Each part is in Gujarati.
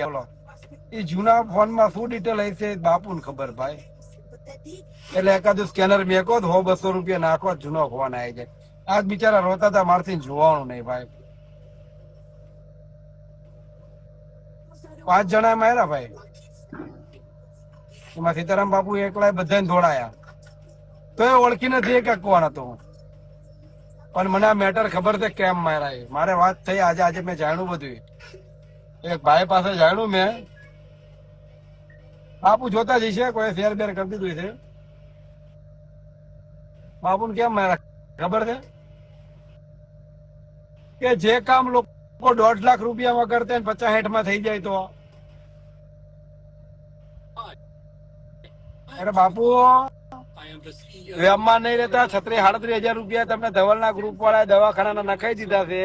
બોલો એ જૂના ફોન માં શું ડિટેલ હશે બાપુને ખબર ભાઈ. એટલે એકાદું સ્કેનર મેકો 100-200 નાખો જૂનો ફોન આવી જાય. આજ બિચારા રોતા હતા મારથી જોવાનું નહીં ભાઈ. 5 જણા માર્યા ભાઈ. એમાં સીતારામ બાપુ એકલા બધાને દોડાયા તો એ ઓળખી નથી કે કોણ હતો. પણ મને આ મેટર ખબર છે કેમ માર્યા. મારે વાત થઈ આજે મેં જાણ્યું બધું. એક ભાઈ પાસે જાણ્યું મેં. બાપુ જોતા જ છે કોઈ શેર બેર કરી દીધું છે. બાપુ ને કેમ માર્યા ખબર છે કે જે કામ લોકો 1.5 લાખ રૂપિયામાં કરતા 50-60 માં થઈ જાય તો. અરે બાપુ વેમમાં નહીં રહેતા 36-37 રૂપિયા તમને ધવલના ગ્રુપ વાળા દવાખાના નખાઈ દીધા છે.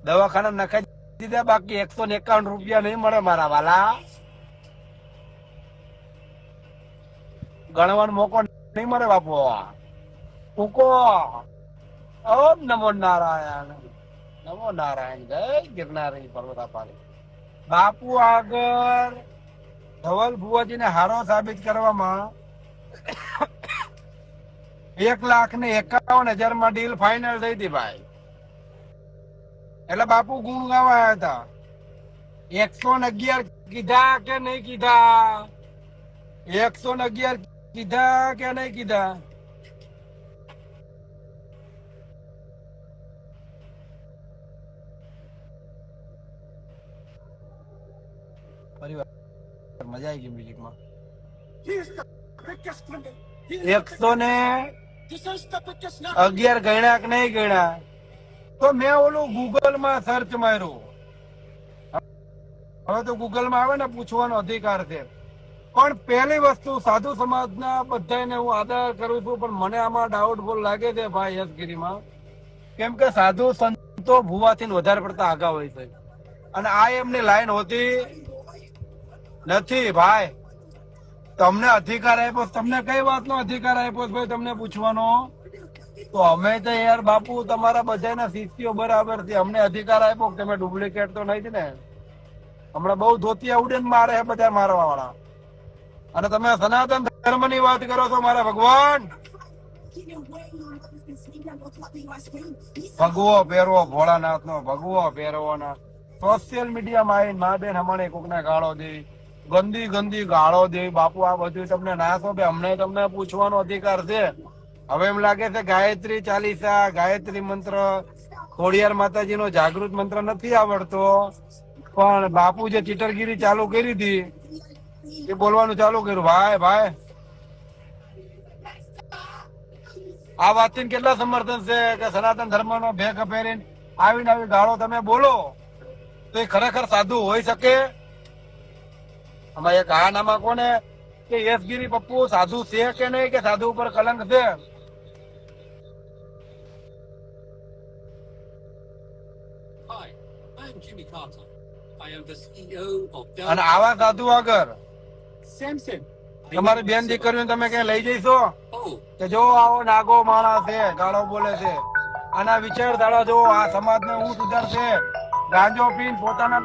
દવાખાના નખાઈ દીધા બાકી 151 રૂપિયા નહીં મળે મારા વાલા. ગણવાનો મોકો નહીં મળે બાપુ. ટૂંકો ઓમ નમો નારાયણ નમો નારાયણ જય ગિરનારી પર્વતાપાલી. બાપુ આગળ ધવલ ભુવાજીને હારો સાબિત કરવામાં 1,51,000 માં ડીલ ફાઇનલ થઈ હતી ભાઈ. એટલે બાપુ ગુણ ગાવા આવ્યા હતા. 111 કીધા કે નહીં કીધા? 111 કીધા કે નહીં કીધા? મજા આવી ગઈ મ્યુઝિકમાં. 111 ગણ્યા કે નહીં ગણ્યા? તો મેં ઓલું ગૂગલ માં સર્ચ માર્યું. હવે તો ગૂગલ માં આવે ને પૂછવાનો અધિકાર છે. પણ પહેલી વસ્તુ સાધુ સમાજના બધાને હું આદર કરું છું પણ મને આમાં ડાઉટફુલ લાગે છે ભાઈ યશગીરીમાં. કેમ કે સાધુ સંતો ભુવાથી વધારે પડતા આગા હોય છે અને આ એમની લાઈન હોતી નથી ભાઈ. તમને અધિકાર આપ્યો, તમને કઈ વાતનો અધિકાર આપ્યો ભાઈ તમને પૂછવાનો? તો અમે તો યાર બાપુ તમારા બધાના શિષ્યો બરાબર છે. અમને અધિકાર આપ્યો કે તમે ડુપ્લિકેટ તો નહીં ને. હમણાં બહુ ધોતિયા ઉડે મારે છે બધા મારવા વાળા. અને તમે સનાતન ધર્મ ની વાત કરો છો મારા ભગવાન. ભગવો પહેરવો ભોળાનાથ નો ભગવો પહેરવો ના સોશિયલ મીડિયામાં આવીને મા બેન હમણાં કોકને ગાળો દે, ગંદી ગંદી ગાળો દે. બાપુ આ બધું તમને ના સોંપે. અમને તમને પૂછવાનો અધિકાર છે. હવે એમ લાગે છે ગાયત્રી ચાલીસા, ગાયત્રી મંત્ર, ખોડિયાર માતાજી નો જાગૃત મંત્ર નથી આવડતો. પણ બાપુ જે ચીટરગીરી ચાલુ કરી હતી એ બોલવાનું ચાલુ કર્યું. ભાઈ ભાઈ આ વાતથી કેટલા સમર્થન છે કે સનાતન ધર્મ નો ભેખ પહેરીને આવીને આવી ગાળો તમે બોલો તો એ ખરેખર સાધુ હોઈ શકે? આમાં એક આ નામાં કોને કે યશગીરી પપ્પુ સાધુ છે કે નહીં, કે સાધુ ઉપર કલંક છે? અને આવા સાધુ આગળ તમારી બેન દીકરીઓને તમે ક્યાં લઈ જઈશો કે જો આવો નાગો માણસ છે ગાળો બોલે છે, આના વિચારધારા જો આ સમાજને હું સુધારશે, ગાંજો પીને પોતાના